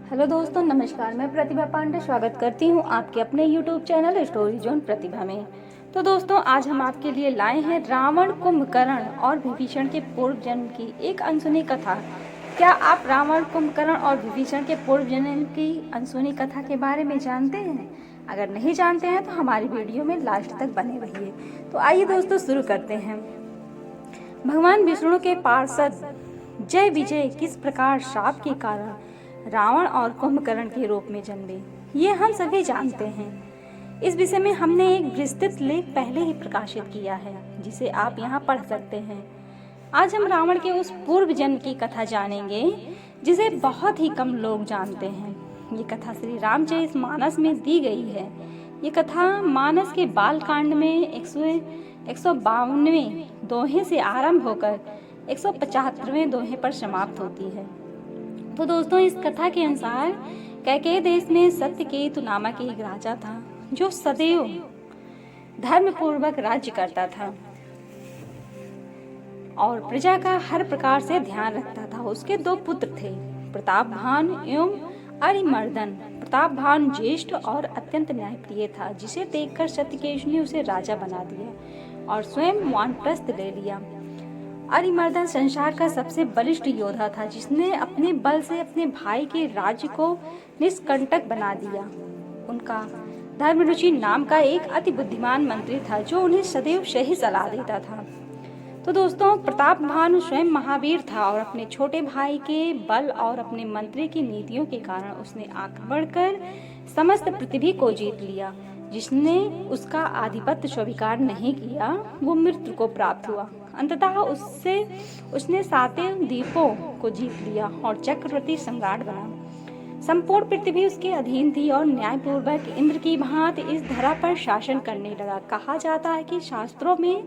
Hello दोस्तों, नमस्कार। मैं प्रतिभा पांडे स्वागत करती हूं आपके अपने YouTube चैनल स्टोरी जोन प्रतिभा में। तो दोस्तों, आज हम आपके लिए लाए हैं रावण, कुंभकर्ण और विभीषण के पूर्व जन्म की एक अनसुनी कथा। क्या आप रावण, कुंभकर्ण और विभीषण के पूर्व जन्म की अनसुनी कथा के बारे में जानते हैं? अगर नहीं जानते हैं तो हमारी वीडियो में लास्ट तक बने रहिए। तो आइए दोस्तों, शुरू करते हैं। भगवान विष्णु के पार्षद जय विजय किस प्रकार शाप के कारण रावण और कुंभकर्ण के रूप में जन्मे, ये हम सभी जानते हैं। इस विषय में हमने एक विस्तृत लेख पहले ही प्रकाशित किया है, जिसे आप यहाँ पढ़ सकते हैं। आज हम रावण के उस पूर्व जन्म की कथा जानेंगे जिसे बहुत ही कम लोग जानते हैं। ये कथा श्री रामचरितमानस में दी गई है। ये कथा मानस के बाल कांड में 152वें दोहे से आरंभ होकर 175वें दोहे पर समाप्त होती है। तो दोस्तों, इस कथा के अनुसार कैकेयी देश में सत्यकेतु नामक एक राजा था जो सदैव धर्म पूर्वक राज्य करता था और प्रजा का हर प्रकार से ध्यान रखता था। उसके दो पुत्र थे, प्रतापभान एवं अरिमर्दन। प्रतापभान ज्येष्ठ और अत्यंत न्यायप्रिय था, जिसे देखकर सत्यकेतु ने उसे राजा बना दिया और स्वयं वानप्रस्थ ले लिया। अरिमर्दन संसार का सबसे बलिष्ठ योद्धा था, जिसने अपने बल से अपने भाई के राज्य को निष्कंटक बना दिया। उनका धर्मरुचि नाम का एक अति बुद्धिमान मंत्री था, जो उन्हें सदैव सही सलाह देता था। तो दोस्तों, प्रतापभानु स्वयं महावीर था और अपने छोटे भाई के बल और अपने मंत्री की नीतियों के कारण उसने आक्रमण कर समस्त पृथ्वी को जीत लिया। जिसने उसका आधिपत्य स्वीकार नहीं किया, वो मृत्यु को प्राप्त हुआ। अंततः उसने सातों द्वीपों को जीत लिया और चक्रवर्ती सम्राट बना। संपूर्ण पृथ्वी उसके अधीन थी और न्यायपूर्वक इंद्र की भांति इस धरा पर शासन करने लगा। कहा जाता है कि शास्त्रों में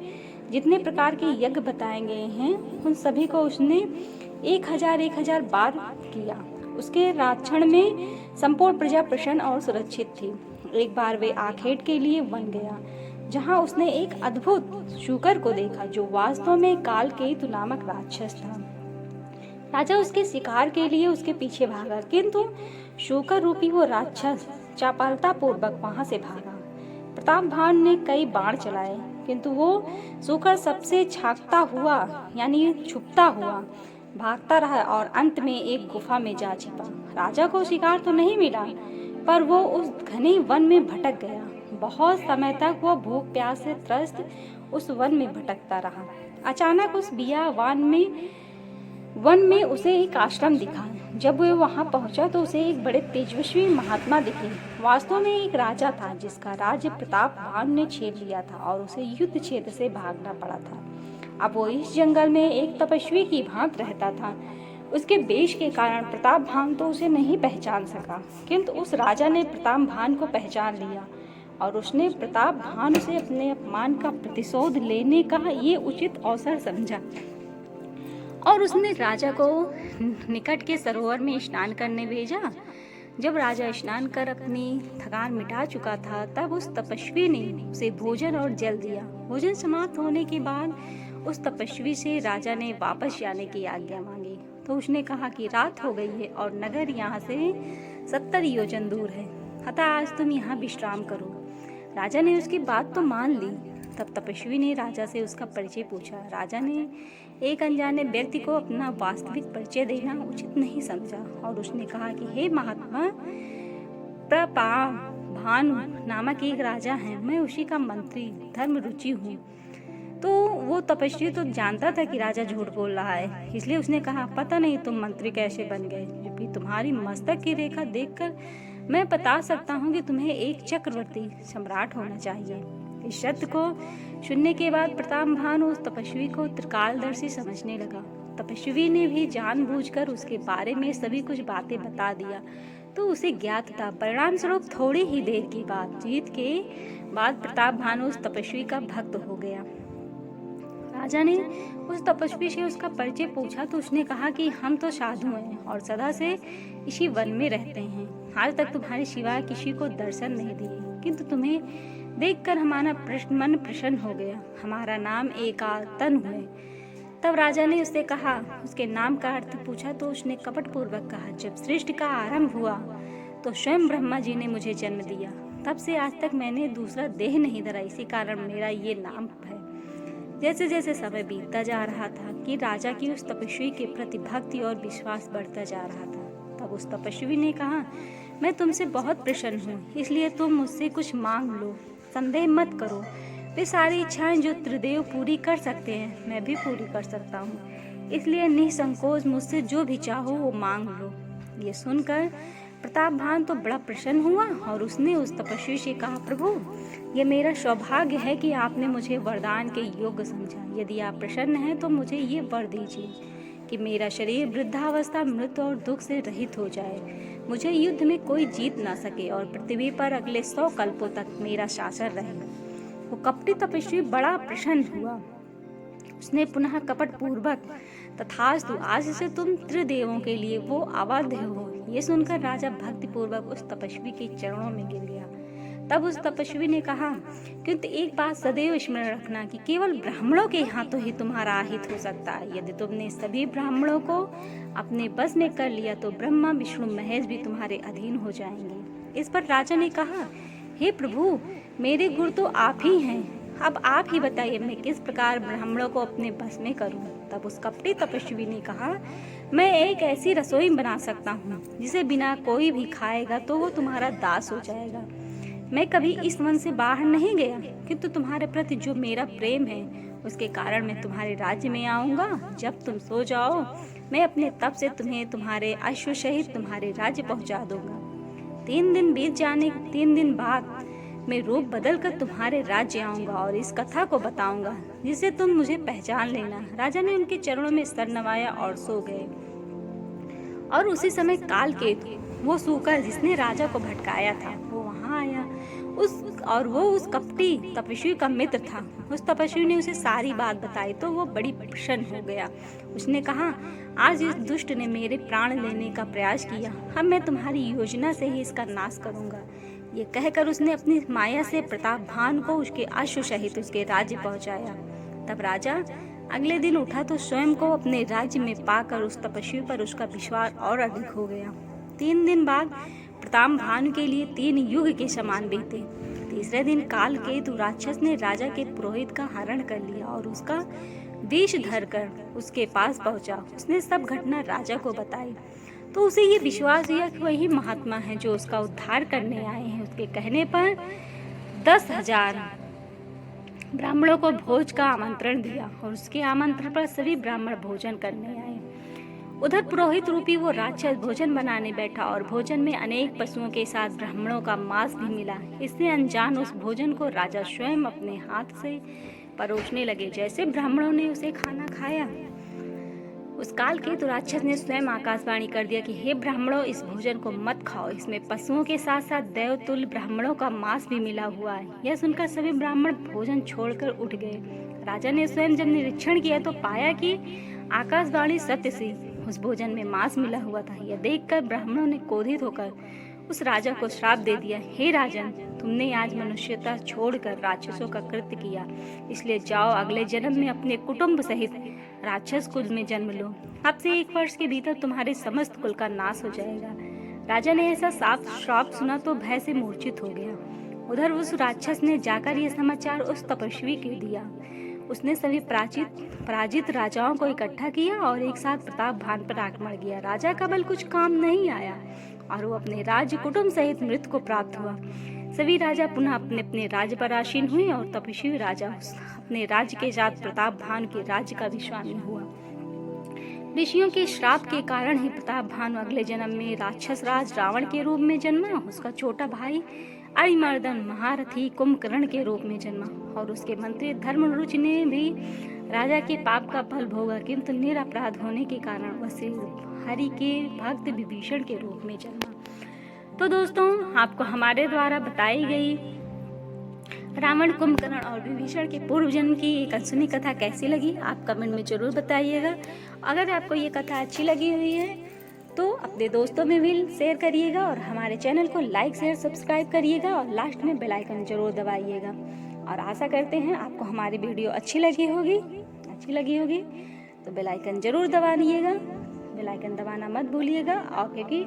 जितने प्रकार के यज्ञ बताए गए हैं, उन सभी को उसने 1000 बार किया। उसके राक्षण में संपूर्ण प्रजा प्रसन्न और सुरक्षित थी। एक बार वे आखेट के लिए वन गया, जहां उसने एक अद्भुत शूकर को देखा, जो वास्तव में कालकेतु नामक राक्षस था। राजा उसके शिकार के लिए उसके पीछे भागा, किंतु शूकर रूपी वो राक्षस चापलता पूर्वक वहां से भागा। प्रतापभान ने कई बाण चलाए, किंतु वो शूकर सबसे छाकता हुआ यानी छुपता हुआ भागता रहा और अंत में एक गुफा में जा छिपा। राजा को शिकार तो नहीं मिला, पर वो उस घने वन में भटक गया। बहुत समय तक वो भूख प्यास से त्रस्त उस वन में भटकता रहा। अचानक उस वन में उसे एक आश्रम दिखा। जब वह वहां पहुंचा तो उसे एक बड़े तेजस्वी महात्मा दिखे। वास्तव में एक राजा था, जिसका राज्य प्रतापभान ने छीन लिया था और उसे युद्ध क्षेत्र से भागना पड़ा था। अब वो इस जंगल में एक तपस्वी की भांति रहता था। उसके वेश के कारण प्रतापभान तो उसे नहीं पहचान सका, किंतु उस राजा ने प्रतापभान को पहचान लिया और उसने प्रतापभान से अपने अपमान का प्रतिशोध लेने का ये उचित अवसर समझा और उसने राजा को निकट के सरोवर में स्नान करने भेजा। जब राजा स्नान कर अपनी थकान मिटा चुका था, तब उस तपस्वी ने उसे भोजन और जल दिया। भोजन समाप्त होने के बाद उस तपस्वी से राजा ने वापस जाने की आज्ञा मांगी। तो उसने कहा कि रात हो गई है और नगर यहाँ से 70 योजन दूर है, अतः आज तुम यहाँ विश्राम करो। राजा ने उसकी बात तो मान ली। तब तपस्वी ने राजा से उसका परिचय पूछा। राजा ने एक अनजाने व्यक्ति को अपना वास्तविक परिचय देना उचित नहीं समझा और उसने कहा कि हे महात्मा, प्रतापभानु नामक एक राजा है, मैं उसी का मंत्री धर्मरुचि हूँ। तो वो तपस्वी तो जानता था कि राजा झूठ बोल रहा है, इसलिए उसने कहा, पता नहीं तुम मंत्री कैसे बन गए, जबकि तुम्हारी मस्तक की रेखा देखकर मैं बता सकता हूँ कि तुम्हें एक चक्रवर्ती सम्राट होना चाहिए। इस शब्द को सुनने के बाद प्रतापभानु उस तपस्वी को त्रिकालदर्शी समझने लगा। तपस्वी ने भी जानबूझकर उसके बारे में सभी कुछ बातें बता दिया, तो उसे ज्ञात था। परिणाम स्वरूप थोड़ी ही देर की बातचीत के बाद प्रतापभानु उस तपस्वी का भक्त हो गया। राजा ने उस तपस्वी से उसका परिचय पूछा तो उसने कहा कि हम तो साधु हैं और सदा से इसी वन में रहते हैं। आज तक तुम्हारे सिवाय किसी को दर्शन नहीं दिए, किंतु तुम्हें देखकर हमारा मन प्रसन्न हो गया। हमारा नाम एकातन है। तब राजा ने उससे कहा, उसके नाम का अर्थ पूछा तो उसने कपटपूर्वक कहा, जब सृष्टि का आरंभ हुआ तो स्वयं ब्रह्मा जी ने मुझे जन्म दिया। तब से आज तक मैंने दूसरा देह नहीं धरा, इसी कारण मेरा ये नाम है। जैसे जैसे समय बीतता जा रहा था कि राजा की उस तपस्वी के प्रति भक्ति और विश्वास बढ़ता जा रहा था, तब उस तपस्वी ने कहा, मैं तुमसे बहुत प्रसन्न हूँ, इसलिए तुम मुझसे कुछ मांग लो, संदेह मत करो। वे सारी इच्छाएं जो त्रिदेव पूरी कर सकते हैं मैं भी पूरी कर सकता हूँ, इसलिए निसंकोच मुझसे जो भी चाहो वो मांग लो। ये सुनकर प्रतापभान तो बड़ा प्रसन्न हुआ और उसने उस तपस्वी से कहा, प्रभु ये मेरा सौभाग्य है कि आपने मुझे वरदान के योग्य समझा। यदि आप प्रसन्न हैं तो मुझे ये वर दीजिए कि मेरा शरीर वृद्धावस्था, मृत्यु और दुख से रहित हो जाए, मुझे युद्ध में कोई जीत ना सके और पृथ्वी पर अगले 100 कल्पों तक मेरा शासन रहे। वो कपटी तपस्वी बड़ा प्रसन्न हुआ। उसने पुनः कपट पूर्वक, तथास्तु, आज से तुम त्रिदेवों के लिए वो अवध्य हो। ये सुनकर राजा भक्ति पूर्वक उस तपस्वी के चरणों में गिर गया। तब उस तपस्वी ने कहा, किंतु एक बात सदैव स्मरण रखना कि केवल ब्राह्मणों के हाथों ही तुम्हारा हित हो सकता है। यदि तुमने सभी ब्राह्मणों को अपने बस में कर लिया तो ब्रह्मा, विष्णु, महेश भी तुम्हारे अधीन हो जाएंगे। इस पर राजा ने कहा, हे प्रभु, मेरे गुरु तो आप ही हैं, अब आप ही बताइए मैं किस प्रकार ब्राह्मणों को अपने बस में करूं। तब उस कपटी तपस्वी ने कहा, मैं एक ऐसी रसोई बना सकता हूँ जिसे बिना कोई भी खाएगा तो वो तुम्हारा दास हो जाएगा। मैं कभी इस वन से बाहर नहीं गया, किंतु तुम्हारे प्रति जो मेरा प्रेम है उसके कारण मैं तुम्हारे राज्य में आऊंगा। जब तुम सो जाओ मैं अपने तप से तुम्हें तुम्हारे अश्व सहित तुम्हारे राज्य पहुंचा दूंगा। 3 दिन बीत जाने 3 दिन बाद मैं रूप बदल कर तुम्हारे राज्य आऊंगा और इस कथा को बताऊंगा जिससे तुम मुझे पहचान लेना। राजा ने उनके चरणों में सर नवाया और सो गए। और उसी समय कालकेतु, वो सूकर जिसने राजा को भटकाया था, वो वहां आया। वो उस कपटी तपस्वी का मित्र था। उस तपस्वी ने उसे सारी बात बताई तो वो बड़ी प्रसन्न हो गया। उसने कहा, आज इस दुष्ट ने मेरे प्राण लेने का प्रयास किया, अब मैं तुम्हारी योजना से ही इसका नाश करूंगा। ये कहकर उसने अपनी माया से प्रतापभान को उसके अश्व सहित उसके राज्य पहुंचाया। तब राजा अगले दिन उठा तो स्वयं को अपने राज्य में पाकर उस तपस्वी पर उसका विश्वास और अधिक हो गया। 3 दिन बाद प्रतापभान के लिए 3 युग के समान बीते। तीसरे दिन कालकेतु राक्षस ने राजा के पुरोहित का हरण कर लिया और उसका विष धरकर उसके पास पहुंचा। उसने सब घटना राजा को बताई तो उसे ये विश्वास हुआ कि वही महात्मा है जो उसका उद्धार करने आए हैं। उसके कहने पर 10,000 ब्राह्मणों को भोज का आमंत्रण दिया और उसके आमंत्रण पर सभी ब्राह्मण भोजन करने आए। उधर पुरोहित रूपी वो राक्षस भोजन बनाने बैठा और भोजन में अनेक पशुओं के साथ ब्राह्मणों का मांस भी मिला। इससे अनजान उस भोजन को राजा स्वयं अपने हाथ से परोसने लगे। जैसे ब्राह्मणों ने उसे खाना खाया, उस कालकेतु राक्षस ने स्वयं आकाशवाणी कर दिया कि हे ब्राह्मणों, इस भोजन को मत खाओ, इसमें पशुओं के साथ साथ देवतुल्य ब्राह्मणों का मांस भी मिला हुआ है। यह सुनकर सभी ब्राह्मण भोजन छोड़कर उठ गए। राजा ने स्वयं जब निरीक्षण किया तो पाया कि आकाशवाणी सत्य से उस भोजन में मांस मिला हुआ था। यह देखकर ब्राह्मणों ने क्रोधित होकर उस राजा को श्राप दे दिया, हे राजन, तुमने आज मनुष्यता छोड़कर राक्षसों का कृत्य किया, इसलिए जाओ अगले जन्म में अपने कुटुंब सहित राक्षस कुल में जन्म लो। अब से 1 वर्ष के भीतर तुम्हारे समस्त कुल का नाश हो जाएगा। राजा ने ऐसा श्राप सुना तो भय से मूर्छित हो गया। उधर उस राक्षस ने जाकर यह समाचार उस तपस्वी को दिया। उसने सभी पराजित राजाओं को इकट्ठा किया और एक साथ प्रतापभान पर आक्रमण किया। राजा का बल कुछ काम नहीं आया और वो अपने राज्य कुटुंब सहित मृत्यु को प्राप्त हुआ। सभी राजा पुनः अपने अपने राज्य पर आसीन हुए और तपस्वी राजा अपने राज्य के साथ प्रतापभान के राज्य का भी स्वामी हुआ। ऋषियों के श्राप के कारण ही प्रतापभान अगले जन्म में राक्षस राज रावण के रूप में जन्मा। उसका छोटा भाई अरिमर्दन महारथी कुंभकर्ण के रूप में जन्मा और उसके मंत्री धर्मरुच ने भी राजा के पाप का फल भोगा, किंतु निरपराध होने के कारण वह श्री हरि के भक्त विभीषण के रूप में जन्मा। तो दोस्तों, आपको हमारे द्वारा बताई गई रावण, कुंभकर्ण और विभीषण के पूर्व जन्म की एक अनसुनी कथा कैसी लगी आप कमेंट में जरूर बताइएगा। अगर आपको ये कथा अच्छी लगी हुई है तो अपने दोस्तों में भी शेयर करिएगा और हमारे चैनल को लाइक शेयर सब्सक्राइब करिएगा और लास्ट में बेल आइकन जरूर दबाइएगा। और आशा करते हैं आपको हमारी वीडियो अच्छी लगी होगी। तो बेल आइकन ज़रूर दबाइएगा, बेल आइकन दबाना मत भूलिएगा, और क्योंकि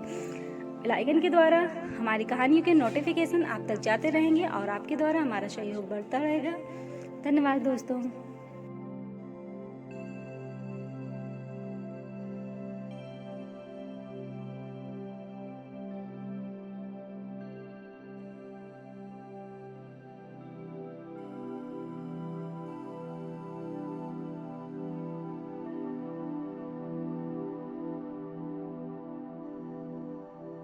बेल आइकन के द्वारा हमारी कहानियों के नोटिफिकेशन आप तक जाते रहेंगे और आपके द्वारा हमारा सहयोग बढ़ता रहेगा। धन्यवाद दोस्तों।